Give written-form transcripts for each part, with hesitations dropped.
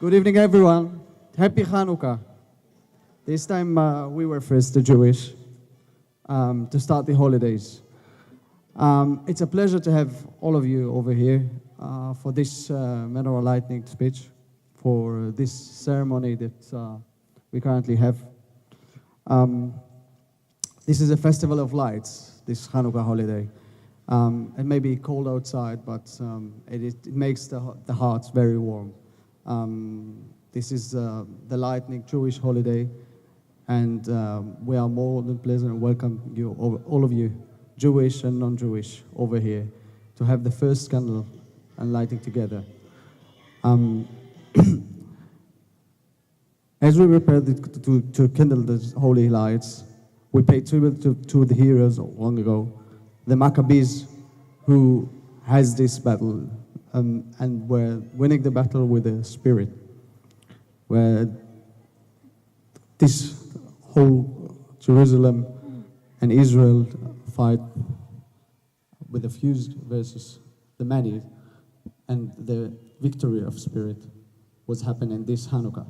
Good evening, everyone. Happy Hanukkah. This time we were first the Jewish to start the holidays. It's a pleasure to have all of you over here for this menorah lighting speech, for this ceremony that we currently have. This is a festival of lights, this Hanukkah holiday. It may be cold outside, but it makes the hearts very warm. This is the lightning Jewish holiday, and we are more than pleasant and welcome you, all of you, Jewish and non-Jewish, over here to have the first candle and lighting together. As we prepare to kindle the holy lights, we pay tribute to the heroes long ago, the Maccabees, who has this battle and were winning the battle with the spirit, where this whole Jerusalem and Israel fight with the few versus the many, and the victory of spirit was happening this Hanukkah.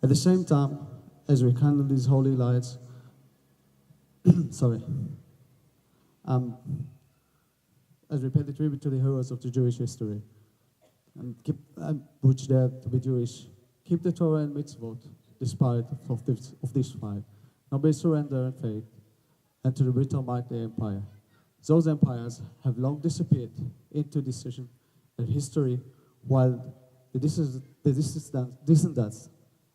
At the same time, as we candle these holy lights, as we pay the tribute to the heroes of the Jewish history, and which dare to be Jewish, keep the Torah and mitzvot, despite of this fight, not be surrender and faith, and to the brutal mighty empire. Those empires have long disappeared into decision and history, while the descendants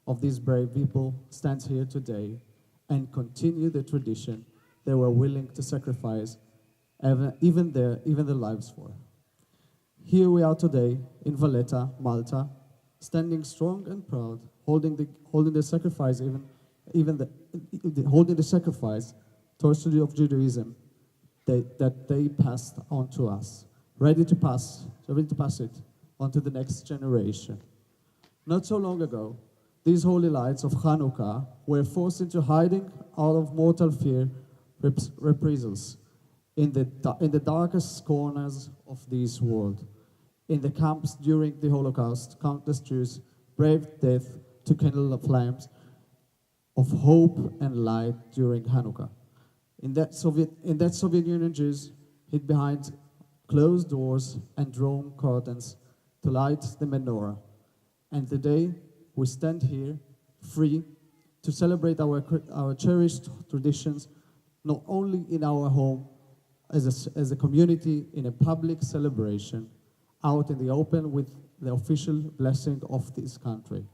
of these brave people stands here today and continue the tradition they were willing to sacrifice even their lives for. Here we are today in Valletta, Malta, standing strong and proud, holding the sacrifice, holding the sacrifice torch of Judaism that they passed on to us, ready to pass it on to the next generation. Not so long ago, these holy lights of Chanukah were forced into hiding out of mortal fear reprisals in the darkest corners of this world. In the camps during the Holocaust, countless Jews braved death to kindle the flames of hope and light during Hanukkah. In that Soviet Union, Jews hid behind closed doors and drawn curtains to light the menorah. And today, we stand here free to celebrate our cherished traditions, not only in our home, as a community, in a public celebration, out in the open with the official blessing of this country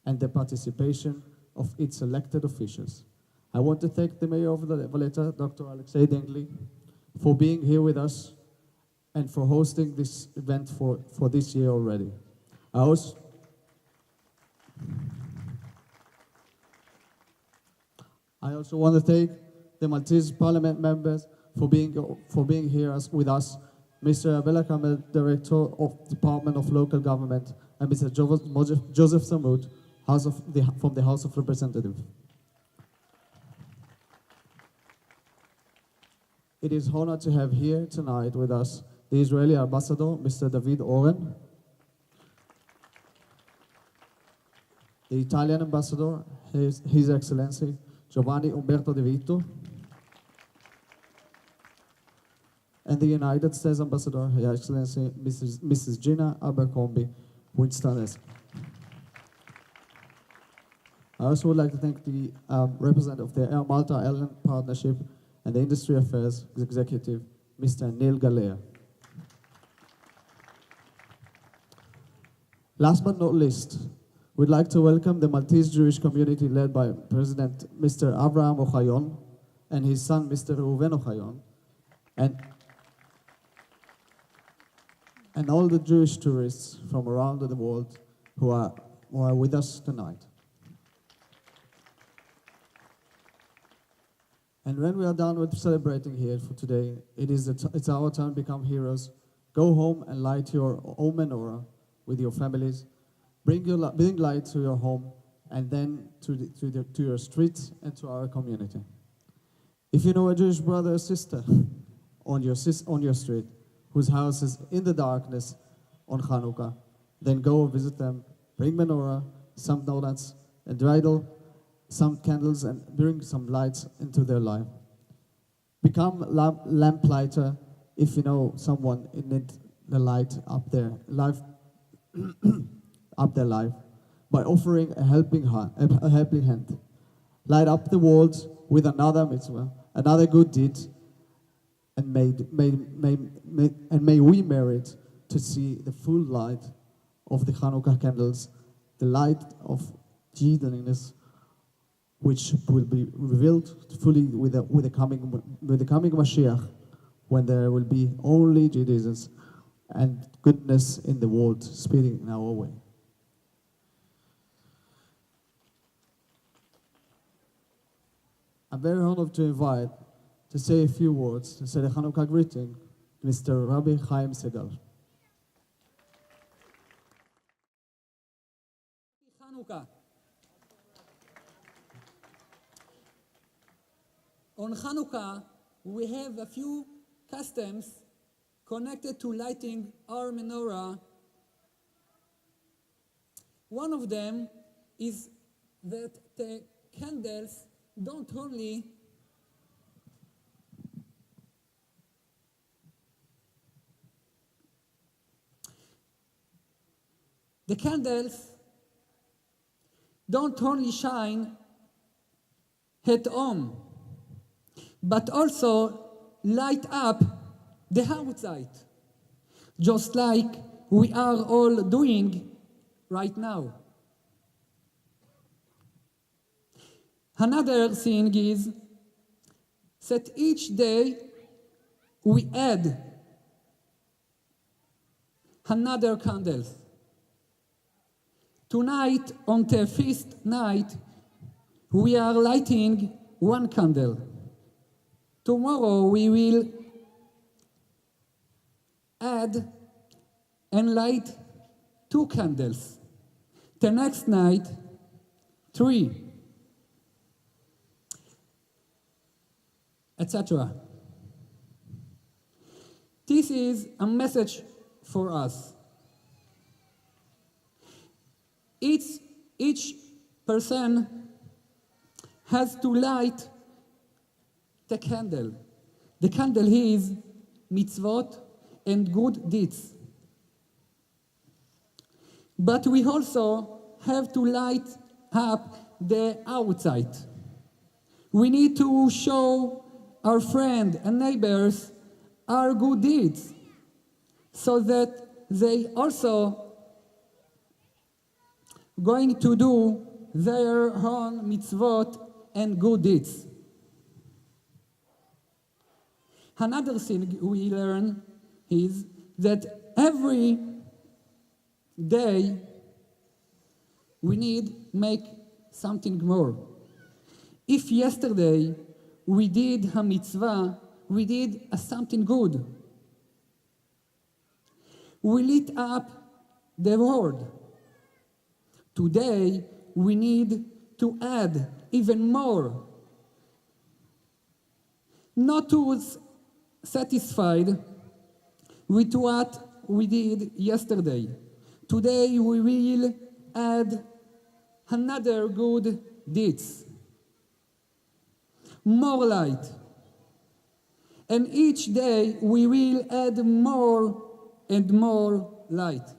and the participation of its elected officials. I want to thank the mayor of the Valletta, Dr. Alexei Dingley, for being here with us and for hosting this event for this year already. I also want to thank the Maltese Parliament members for being here with us, Mr. Abela Kamel, Director of Department of Local Government, and Mr. Joseph Samut, from the House of Representatives. It is an honor to have here tonight with us the Israeli Ambassador, Mr. David Oren, the Italian Ambassador, His Excellency Giovanni Umberto De Vito, and the United States Ambassador, Her Excellency Mrs. Gina Abercrombie Winston-esque. I also would like to thank the representative of the Air Malta Airline Partnership and the Industry Affairs Executive, Mr. Neil Galea. Last but not least, we'd like to welcome the Maltese Jewish community led by President Mr. Avraham Ohayon and his son, Mr. Reuven Ohayon, and all the Jewish tourists from around the world who are with us tonight. And when we are done with celebrating here for today, it's our time to become heroes. Go home and light your own menorah with your families. Bring light to your home and then to your streets and to our community. If you know a Jewish brother or sister on your street whose house is in the darkness on Hanukkah, then go visit them, bring menorah, some donuts, and dreidel, some candles, and bring some lights into their life. Become lamplighter if you know someone in need the light up their life, up their life, by offering a helping hand. Light up the world with another mitzvah, another good deed, and may we merit to see the full light of the Chanukah candles, the light of Judaism, which will be revealed fully with the coming Mashiach, when there will be only Judaism and goodness in the world speeding in our way. I'm very honored to invite to say a few words, to say the Hanukkah greeting, to Mr. Rabbi Segal. Hanukkah. On Hanukkah, we have a few customs connected to lighting our menorah. One of them is that the candles don't only shine at home, but also light up the outside, just like we are all doing right now. Another thing is that each day we add another candle. Tonight, on the feast night, we are lighting one candle. Tomorrow we will add and light 2 candles. The next night, 3, etc. This is a message for us. Each person has to light the candle. The candle is mitzvot and good deeds. But we also have to light up the outside. We need to show our friends and neighbors our good deeds, so that they also going to do their own mitzvot and good deeds. Another thing we learn is that every day we need make something more. If yesterday we did a mitzvah, we did something good. We lit up the world. Today we need to add even more. Not to satisfied with what we did yesterday. Today we will add another good deeds. More light. And each day we will add more and more light.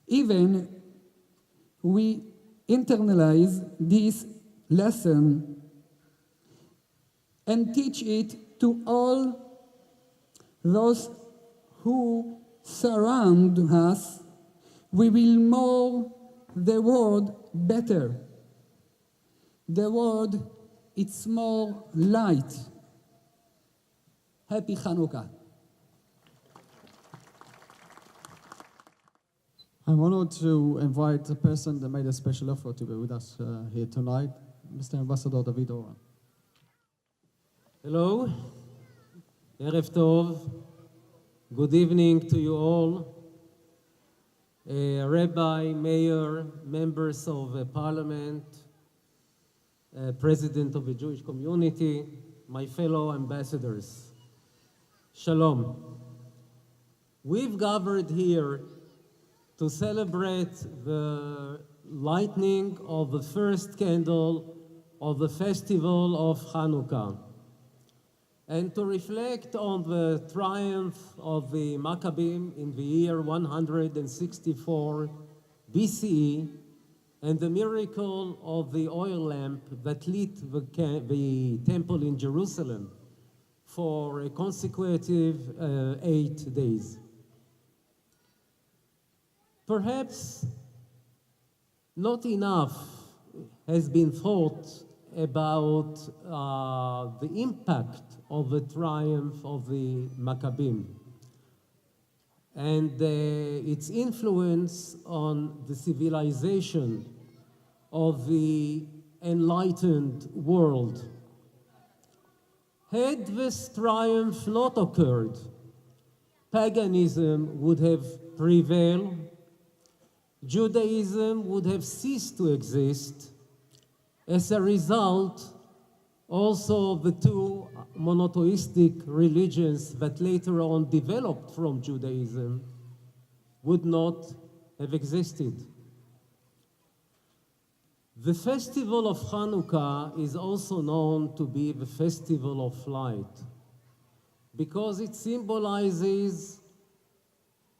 Even we internalize this lesson and teach it to all those who surround us, we will make the world better. The world, it's more light. Happy Hanukkah. I'm honored to invite a person that made a special effort to be with us here tonight, Mr. Ambassador David Oren. Hello, Erev Tov, good evening to you all. Rabbi, Mayor, members of Parliament, President of the Jewish community, my fellow ambassadors. Shalom. We've gathered here to celebrate the lighting of the first candle of the festival of Hanukkah, and to reflect on the triumph of the Maccabim in the year 164 BCE and the miracle of the oil lamp that lit the temple in Jerusalem for a consecutive 8 days. Perhaps not enough has been thought about the impact of the triumph of the Maccabim and its influence on the civilization of the enlightened world. Had this triumph not occurred, paganism would have prevailed, Judaism would have ceased to exist. As a result, also the two monotheistic religions that later on developed from Judaism would not have existed. The festival of Hanukkah is also known to be the festival of light because it symbolizes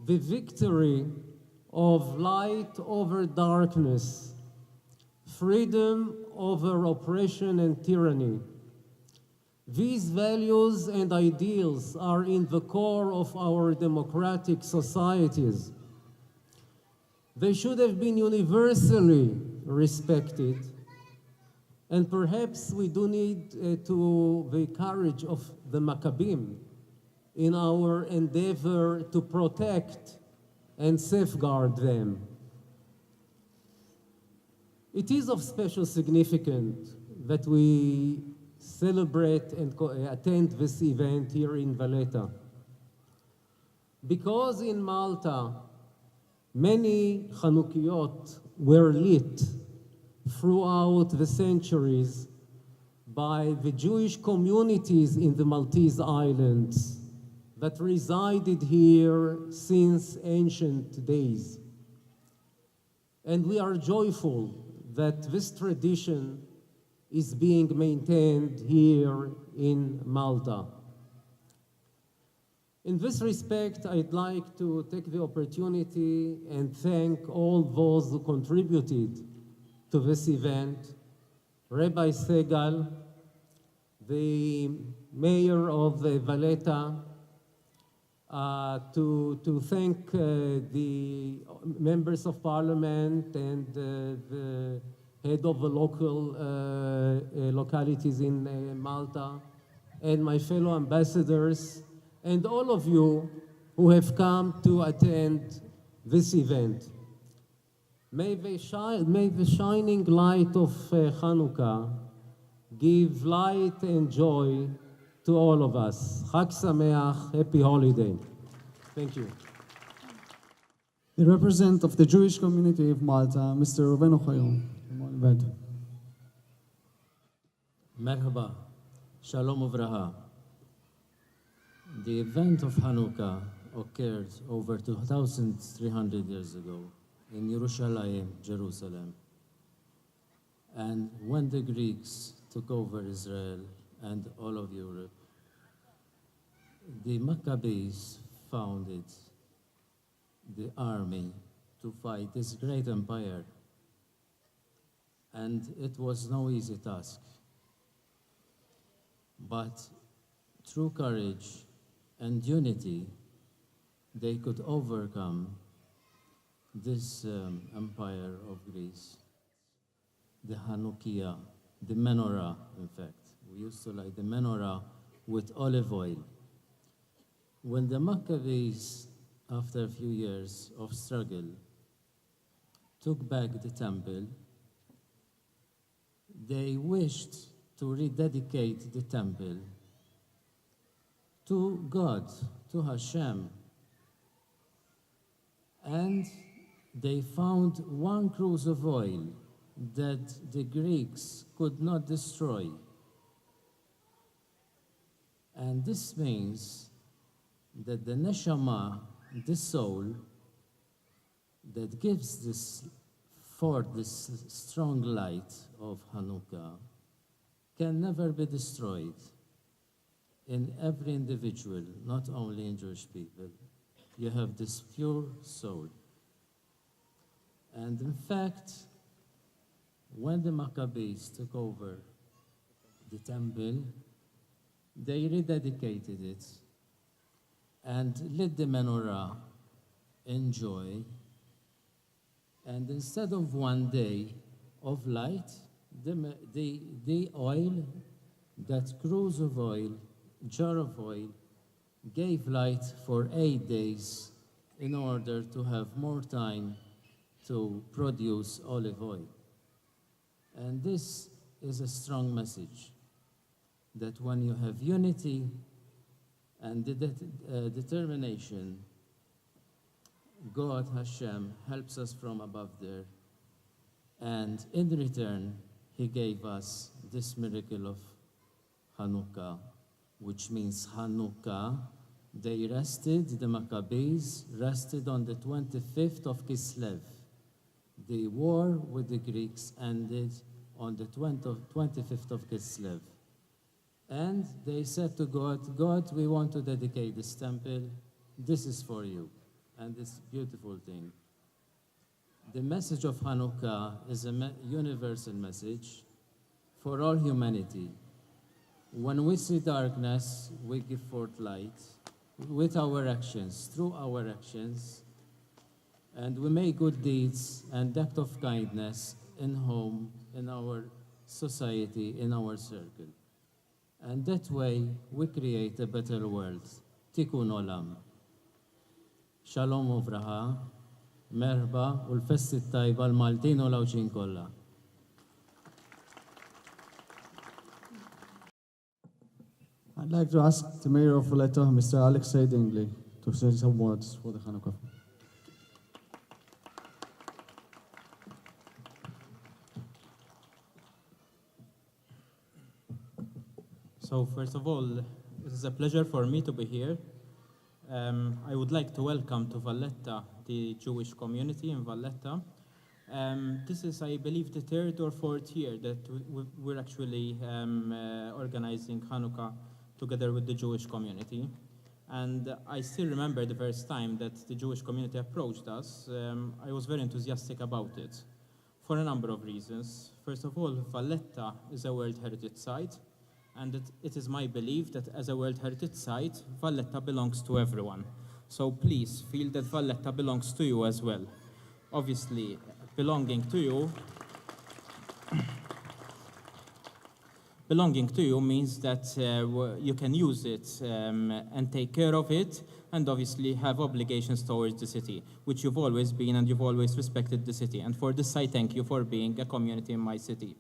the victory of light over darkness, freedom over oppression and tyranny. These values and ideals are in the core of our democratic societies. They should have been universally respected, and perhaps we do need the courage of the Maccabim in our endeavor to protect and safeguard them. It is of special significance that we celebrate and attend this event here in Valletta, because in Malta, many Chanukiot were lit throughout the centuries by the Jewish communities in the Maltese islands that resided here since ancient days. And we are joyful that this tradition is being maintained here in Malta. In this respect, I'd like to take the opportunity and thank all those who contributed to this event. Rabbi Segal, the mayor of Valletta, to thank the members of parliament and the head of the local localities in Malta, and my fellow ambassadors, and all of you who have come to attend this event. May the shining light of Hanukkah give light and joy to all of us. Chag Sameach, happy holiday. Thank you. The representative of the Jewish community of Malta, Mr. Ohayon. Merhaba, Shalom Uvraha. The event of Hanukkah occurred over 2,300 years ago in Yerushalayim, Jerusalem. And when the Greeks took over Israel and all of Europe, the Maccabees founded the army to fight this great empire. And it was no easy task. But through courage and unity, they could overcome this empire of Greece. The Hanukkah, the menorah, in fact. We used to light the menorah with olive oil. When the Maccabees, after a few years of struggle, took back the temple, they wished to rededicate the temple to God, to Hashem. And they found one cruse of oil that the Greeks could not destroy. And this means that the neshama this soul that gives this strong light of Hanukkah can never be destroyed in every individual, not only in Jewish people. You have this pure soul. And in fact, when the Maccabees took over the temple, they rededicated it and lit the menorah in joy. And instead of one day of light, the oil, that cruse of oil, jar of oil, gave light for 8 days in order to have more time to produce olive oil. And this is a strong message, that when you have unity and determination, God, Hashem, helps us from above there. And in return, He gave us this miracle of Hanukkah, which means Hanukkah. They rested, the Maccabees rested on the 25th of Kislev. The war with the Greeks ended on the 25th of Kislev. And they said to God, God, we want to dedicate this temple. This is for you. And this beautiful thing. The message of Hanukkah is a universal message for all humanity. When we see darkness, we give forth light with our actions, through our actions, and we make good deeds and act of kindness in home, in our society, in our circle. And that way, we create a better world. Tikkun olam. Shalom u braha, merba u l-festi tajba l-Maltin u l-Awċin kollha. I'd like to ask the Mayor of Valletta, Mr. Alexei Dingley, to say some words for the Hanukkah. So first of all, it is a pleasure for me to be here. I would like to welcome to Valletta the Jewish community in Valletta. This is, I believe, the third or fourth year that we're actually organizing Hanukkah together with the Jewish community. And I still remember the first time that the Jewish community approached us. I was very enthusiastic about it for a number of reasons. First of all, Valletta is a World Heritage Site. And it is my belief that as a World Heritage Site, Valletta belongs to everyone. So please feel that Valletta belongs to you as well. Obviously, belonging to you means that you can use it and take care of it, and obviously have obligations towards the city, which you've always been, and you've always respected the city. And for this, I thank you for being a community in my city.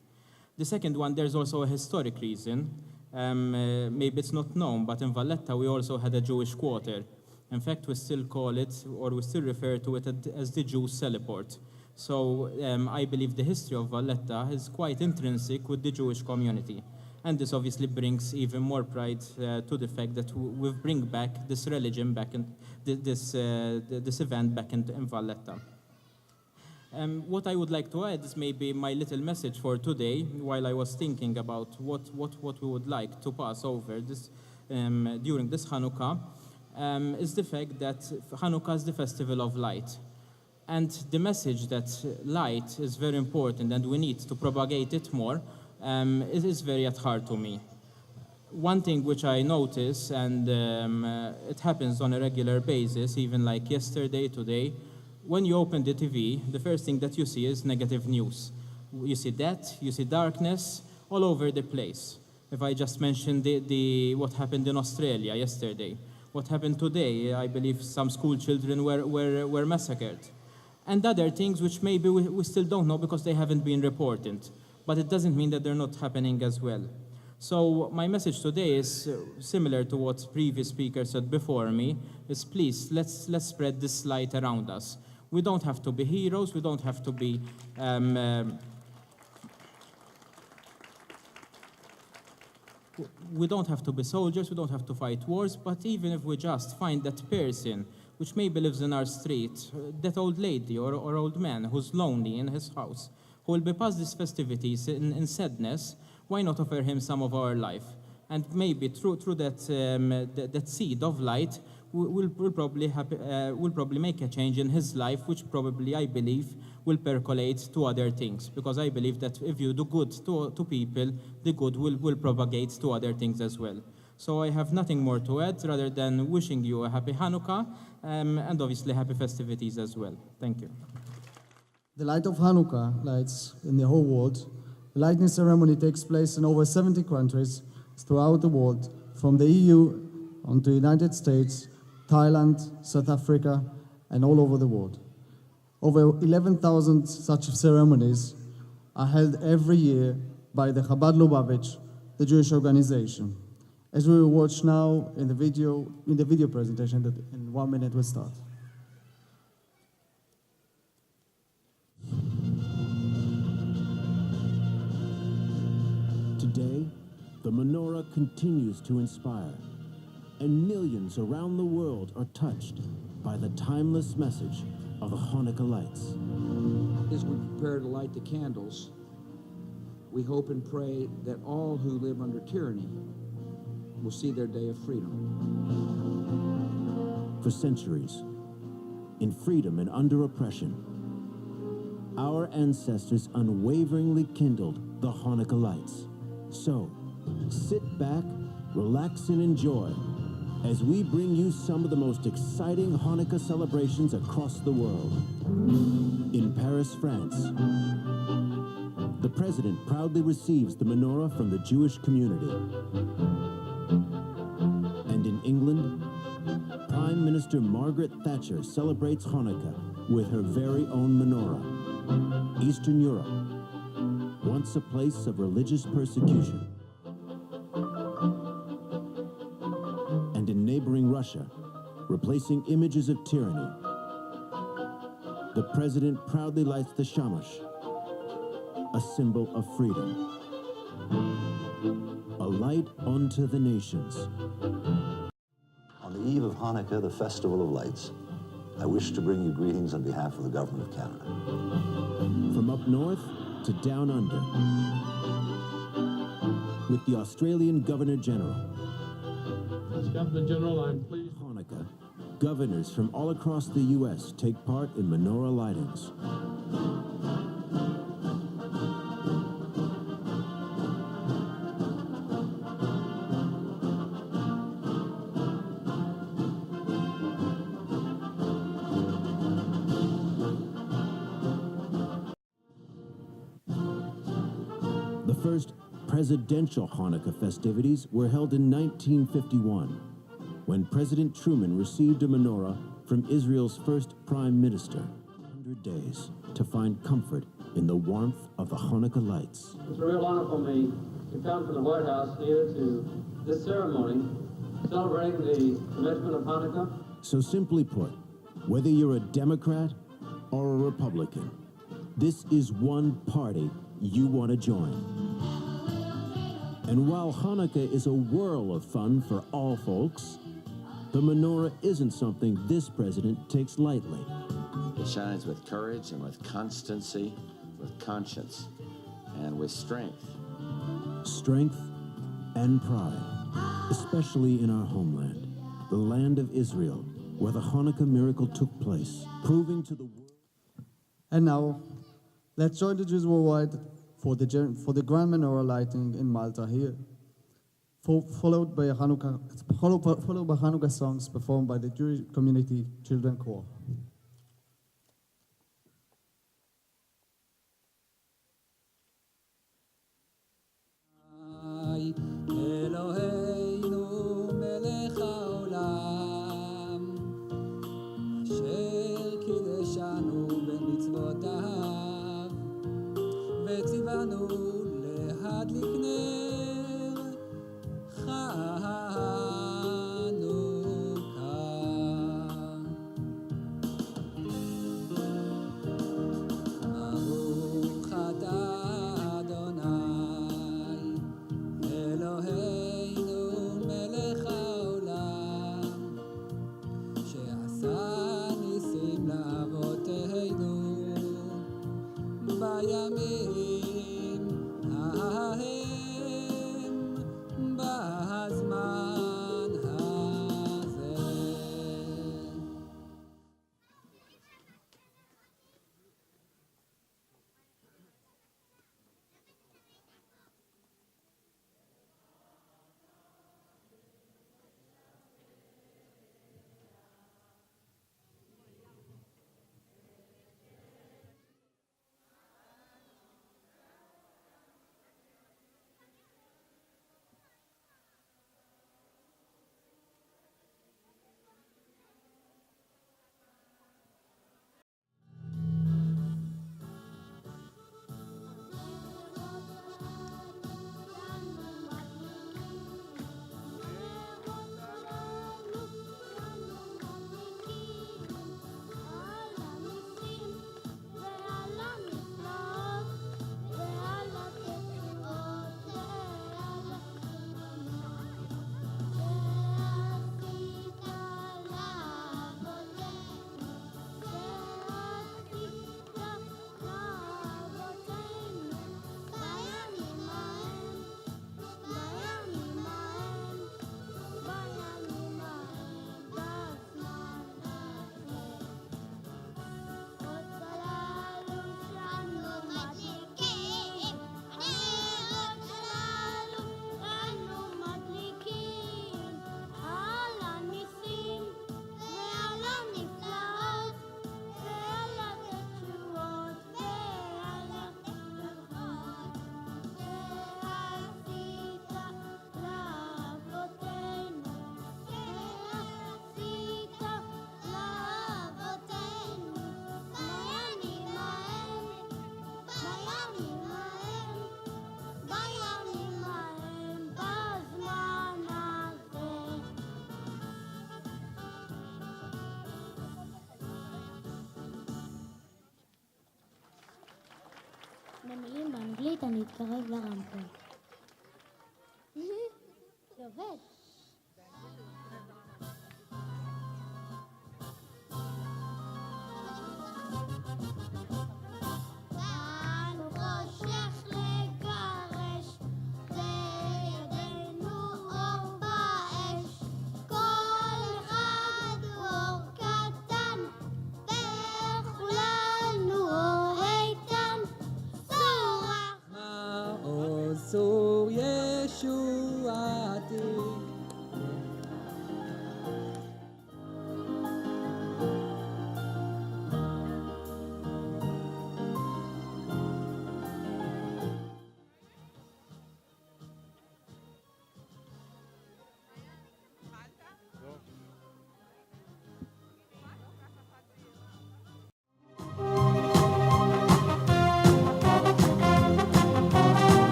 The second one, there's also a historic reason. Maybe it's not known, but in Valletta we also had a Jewish quarter. In fact, we still call it, or we still refer to it as the Jews' Celiport. So I believe the history of Valletta is quite intrinsic with the Jewish community. And this obviously brings even more pride to the fact that we bring back this religion back in this event back in Valletta. What I would like to add is maybe my little message for today, while I was thinking about what we would like to pass over this, during this Hanukkah, is the fact that Hanukkah is the festival of light. And the message that light is very important and we need to propagate it more, it is very at heart to me. One thing which I notice, and it happens on a regular basis, even like yesterday, today, when you open the TV, the first thing that you see is negative news. You see death, you see darkness all over the place. If I just mention what happened in Australia yesterday, what happened today, I believe some school children were massacred. And other things which maybe we still don't know because they haven't been reported. But it doesn't mean that they're not happening as well. So my message today is similar to what previous speakers said before me, is please, let's spread this light around us. We don't have to be heroes, we don't have to be soldiers, we don't have to fight wars, but even if we just find that person which maybe lives in our street, that old lady or old man who's lonely in his house, who will be past these festivities in sadness, why not offer him some of our life? And maybe through that seed of light, will probably make a change in his life, which probably, I believe, will percolate to other things. Because I believe that if you do good to people, the good will propagate to other things as well. So I have nothing more to add rather than wishing you a happy Hanukkah and obviously happy festivities as well. Thank you. The light of Hanukkah lights in the whole world. The lighting ceremony takes place in over 70 countries throughout the world, from the EU onto the United States, Thailand, South Africa, and all over the world. Over 11,000 such ceremonies are held every year by the Chabad Lubavitch, the Jewish organization. As we will watch now in the video presentation that in 1 minute will start. Today, the menorah continues to inspire, and millions around the world are touched by the timeless message of the Hanukkah lights. As we prepare to light the candles, we hope and pray that all who live under tyranny will see their day of freedom. For centuries, in freedom and under oppression, our ancestors unwaveringly kindled the Hanukkah lights. So, sit back, relax, and enjoy as we bring you some of the most exciting Hanukkah celebrations across the world. In Paris, France, the president proudly receives the menorah from the Jewish community. And in England, Prime Minister Margaret Thatcher celebrates Hanukkah with her very own menorah. Eastern Europe, once a place of religious persecution. And in neighboring Russia, replacing images of tyranny, the president proudly lights the shamash, a symbol of freedom. A light unto the nations. On the eve of Hanukkah, the Festival of Lights, I wish to bring you greetings on behalf of the Government of Canada. From up north to down under, with the Australian Governor-General. As Governor-General, I'm pleased. Hanukkah, governors from all across the U.S. take part in menorah lightings. The first presidential Hanukkah festivities were held in 1951, when President Truman received a menorah from Israel's first prime minister. 100 days to find comfort in the warmth of the Hanukkah lights. It's a real honor for me to come from the White House here to this ceremony celebrating the commencement of Hanukkah. So simply put, whether you're a Democrat or a Republican, this is one party you want to join. And while Hanukkah is a whirl of fun for all folks, the menorah isn't something this president takes lightly. It shines with courage and with constancy, with conscience, and with strength. Strength and pride, especially in our homeland, the land of Israel, where the Hanukkah miracle took place, proving to the world. And now, let's join the Jews worldwide for the grand menorah lighting in Malta here, followed by Hanukkah songs performed by the Jewish Community Children Choir. אלוהינו מלך העולם, אשר קידשנו במצוותיו, וציוונו להדליק נר חנוכה. באנגלית אני אתקרב לרמקול. זה עובד. כאן חושך לגרש, בידינו אור באש. כל אחד הוא אור קטן, בכולנו אור איתן. צורח מעוז צור ישועתי.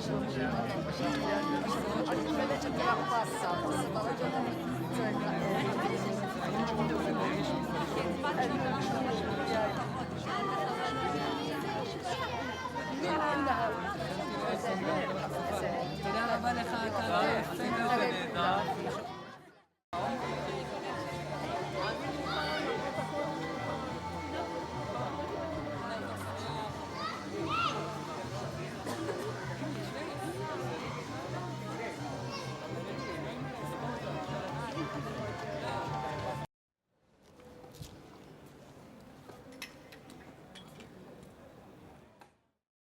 Thank you.